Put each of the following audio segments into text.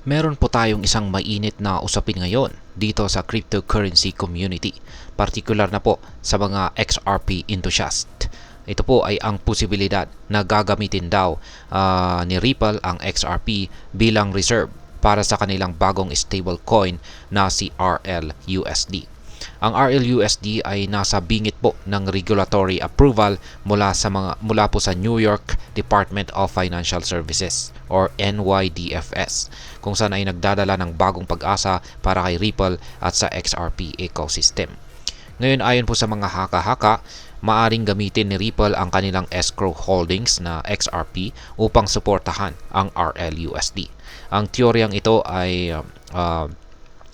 Meron po tayong isang mainit na usapin ngayon dito sa cryptocurrency community, partikular na po sa mga XRP enthusiast. Ito po ay ang posibilidad na gagamitin daw ni Ripple ang XRP bilang reserve para sa kanilang bagong stablecoin na si RLUSD. Ang RLUSD ay nasa bingit po ng regulatory approval mula po sa New York Department of Financial Services or NYDFS, kung saan ay nagdadala ng bagong pag-asa para kay Ripple at sa XRP ecosystem. Ngayon, ayon po sa mga haka-haka, maaring gamitin ni Ripple ang kanilang escrow holdings na XRP upang suportahan ang RLUSD. Ang teoryang ito ay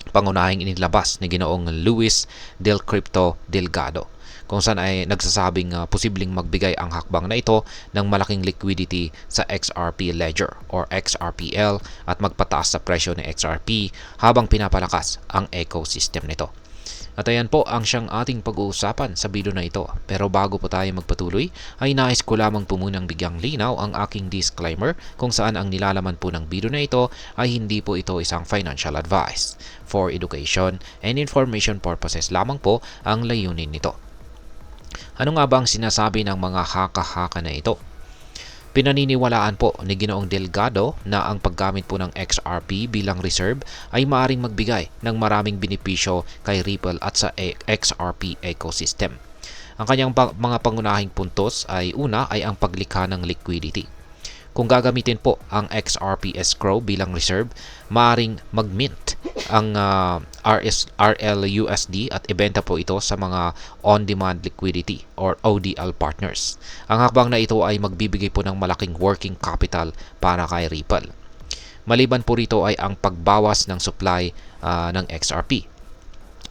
pangunahing inilabas ni Ginoong Luis Del Crypto Delgado, kung saan ay nagsasabing posibleng magbigay ang hakbang na ito ng malaking liquidity sa XRP Ledger or XRPL at magpataas sa presyo ng XRP habang pinapalakas ang ecosystem nito. At ayan po ang siyang ating pag-uusapan sa video na ito. Pero bago po tayo magpatuloy, ay nais ko lamang po munang bigyang linaw ang aking disclaimer kung saan ang nilalaman po ng video na ito ay hindi po ito isang financial advice. For education and information purposes lamang po ang layunin nito. Ano nga ba ang sinasabi ng mga haka-haka na ito? Pinaniniwalaan po ni Ginoong Delgado na ang paggamit po ng XRP bilang reserve ay maaaring magbigay ng maraming benepisyo kay Ripple at sa XRP ecosystem. Ang kanyang mga pangunahing puntos ay una ay ang paglikha ng liquidity. Kung gagamitin po ang XRP escrow bilang reserve, maaaring mag-mint ang RLUSD at ibenta po ito sa mga on-demand liquidity or ODL partners. Ang hakbang na ito ay magbibigay po ng malaking working capital para kay Ripple. Maliban po rito ay ang pagbawas ng supply ng XRP.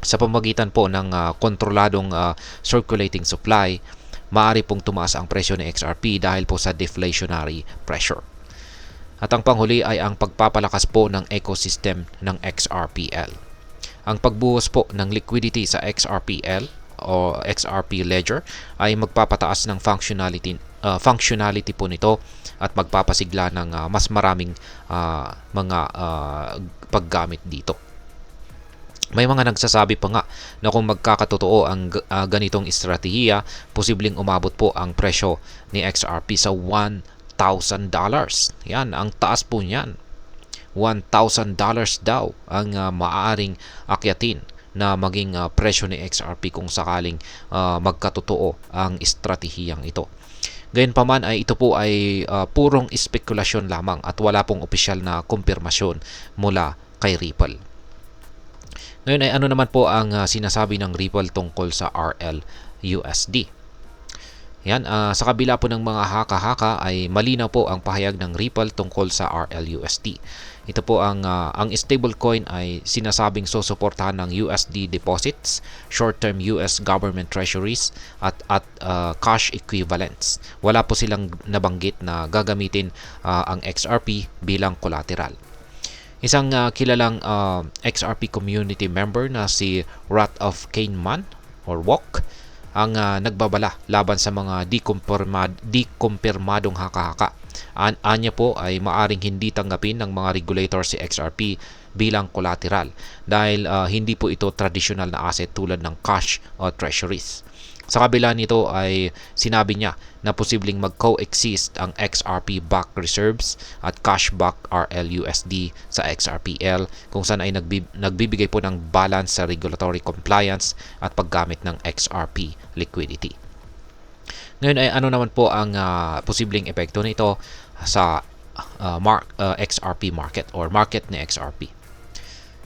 Sa pamamagitan po ng kontroladong circulating supply, maaari pong tumaas ang presyo ng XRP dahil po sa deflationary pressure. At ang panghuli ay ang pagpapalakas po ng ecosystem ng XRPL. Ang pagbuhos po ng liquidity sa XRPL o XRP Ledger ay magpapataas ng functionality po nito at magpapasigla ng mas maraming mga paggamit dito. May mga nagsasabi pa nga na kung magkakatotoo ang ganitong estratehiya, posibleng umabot po ang presyo ni XRP sa $1,000. Yan, ang taas po niyan. $1,000 daw ang maaaring akyatin na maging presyo ni XRP kung sakaling magkatotoo ang estratehiyang ito. Gayunpaman ay ito po ay purong espekulasyon lamang at wala pong opisyal na kumpirmasyon mula kay Ripple. Ngayon ay ano naman po ang sinasabi ng Ripple tungkol sa RLUSD? Yan, sa kabila po ng mga haka-haka ay malinaw po ang pahayag ng Ripple tungkol sa RLUSD. Ito po ang stablecoin ay sinasabing susuportahan ng USD deposits, short-term US government treasuries at cash equivalents. Wala po silang nabanggit na gagamitin ang XRP bilang collateral. Isang kilalang XRP community member na si Rat of Kahneman or WOK ang nagbabala laban sa mga dikumpirmadong haka-haka. Anya po ay maaring hindi tanggapin ng mga regulator si XRP bilang collateral dahil hindi po ito traditional na asset tulad ng cash o treasuries. Sa kabila nito ay sinabi niya na posibleng mag-coexist ang XRP-backed reserves at cash-backed RLUSD sa XRPL kung saan ay nagbibigay po ng balance sa regulatory compliance at paggamit ng XRP liquidity. Ngayon ay ano naman po ang posibleng epekto nito sa XRP market or market ni XRP.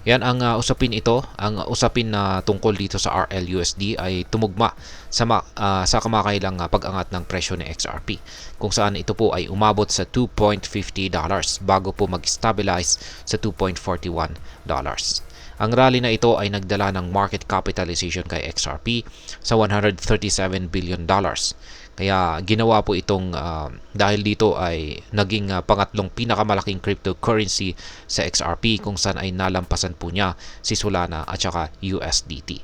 Yan ang usapin ito. Ang usapin na tungkol dito sa RLUSD ay tumugma sa kamakailang pag-angat ng presyo ng XRP, kung saan ito po ay umabot sa $2.50 bago po mag-stabilize sa $2.41. Ang rally na ito ay nagdala ng market capitalization kay XRP sa $137 billion. Kaya ginawa po itong dahil dito ay naging pangatlong pinakamalaking cryptocurrency sa XRP kung saan ay nalampasan po niya si Solana at saka USDT.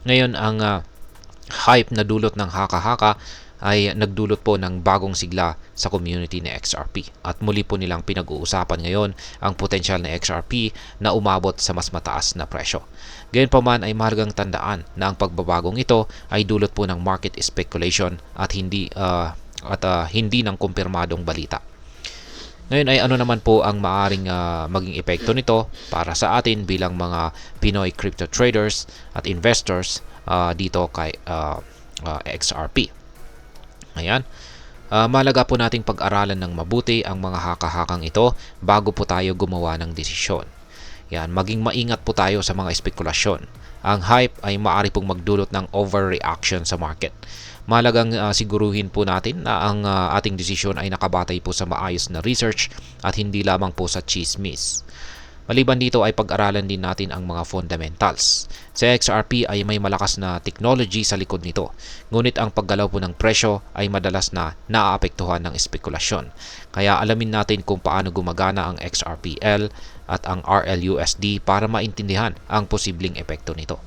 Ngayon ang hype na dulot ng haka-haka ay nagdulot po ng bagong sigla sa community ni XRP at muli po nilang pinag-uusapan ngayon ang potensyal na XRP na umabot sa mas mataas na presyo. Gayunpaman ay mahalagang tandaan na ang pagbabagong ito ay dulot po ng market speculation at hindi ng kumpirmadong balita. Ngayon ay ano naman po ang maaring maging epekto nito para sa atin bilang mga Pinoy crypto traders at investors dito kay XRP. Ayan. Mahalaga po nating pag-aralan ng mabuti ang mga haka-hakang ito bago po tayo gumawa ng desisyon. Yan, maging maingat po tayo sa mga espekulasyon. Ang hype ay maaari pong magdulot ng overreaction sa market. Mahalagang siguruhin po natin na ang ating desisyon ay nakabatay po sa maayos na research at hindi lamang po sa chismis. Maliban dito ay pag-aralan din natin ang mga fundamentals. Sa XRP ay may malakas na technology sa likod nito. Ngunit ang paggalaw po ng presyo ay madalas na naaapektuhan ng espekulasyon. Kaya alamin natin kung paano gumagana ang XRPL at ang RLUSD para maintindihan ang posibleng epekto nito.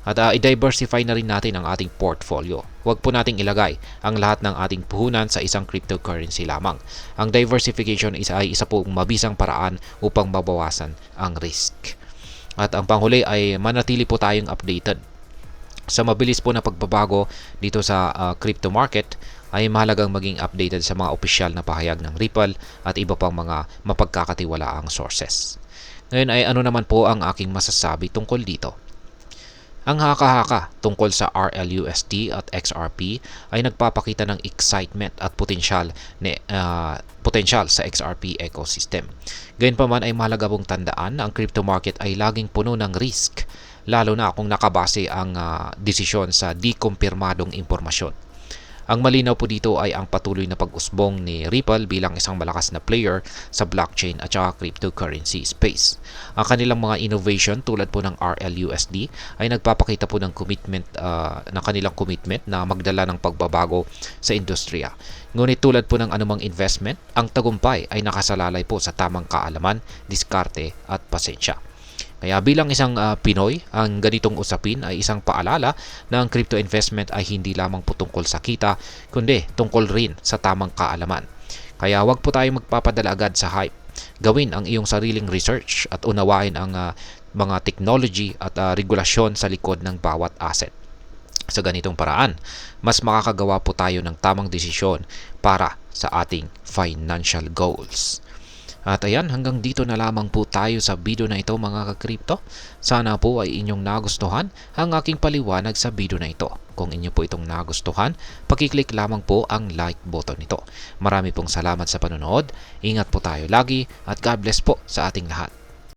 At i-diversify na rin natin ang ating portfolio. Huwag po nating ilagay ang lahat ng ating puhunan sa isang cryptocurrency lamang. Ang diversification ay isa pong mabisang paraan upang mabawasan ang risk. At ang panghuli ay manatili po tayong updated. Sa mabilis po na pagbabago dito sa crypto market, ay mahalagang maging updated sa mga opisyal na pahayag ng Ripple at iba pang mga mapagkakatiwalaang sources. Ngayon ay ano naman po ang aking masasabi tungkol dito? Ang haka-haka tungkol sa RLUSD at XRP ay nagpapakita ng excitement at potensyal sa XRP ecosystem. Gayunpaman ay mahalaga pong tandaan na ang crypto market ay laging puno ng risk, lalo na kung nakabase ang desisyon sa di-kumpirmadong impormasyon. Ang malinaw po dito ay ang patuloy na pag-usbong ni Ripple bilang isang malakas na player sa blockchain at saka cryptocurrency space. Ang kanilang mga innovation tulad po ng RLUSD ay nagpapakita po ng kanilang commitment na magdala ng pagbabago sa industriya. Ngunit tulad po ng anumang investment, ang tagumpay ay nakasalalay po sa tamang kaalaman, diskarte at pasensya. Kaya bilang isang Pinoy, ang ganitong usapin ay isang paalala na ang crypto investment ay hindi lamang po tungkol sa kita, kundi tungkol rin sa tamang kaalaman. Kaya wag po tayong magpapadala agad sa hype. Gawin ang iyong sariling research at unawain ang mga technology at regulasyon sa likod ng bawat asset. Sa ganitong paraan, mas makakagawa po tayo ng tamang desisyon para sa ating financial goals. At ayan, hanggang dito na lamang po tayo sa video na ito mga ka-crypto. Sana po ay inyong nagustuhan ang aking paliwanag sa video na ito. Kung inyo po itong nagustuhan, pakiclick lamang po ang like button nito. Marami pong salamat sa panonood. Ingat po tayo lagi at God bless po sa ating lahat.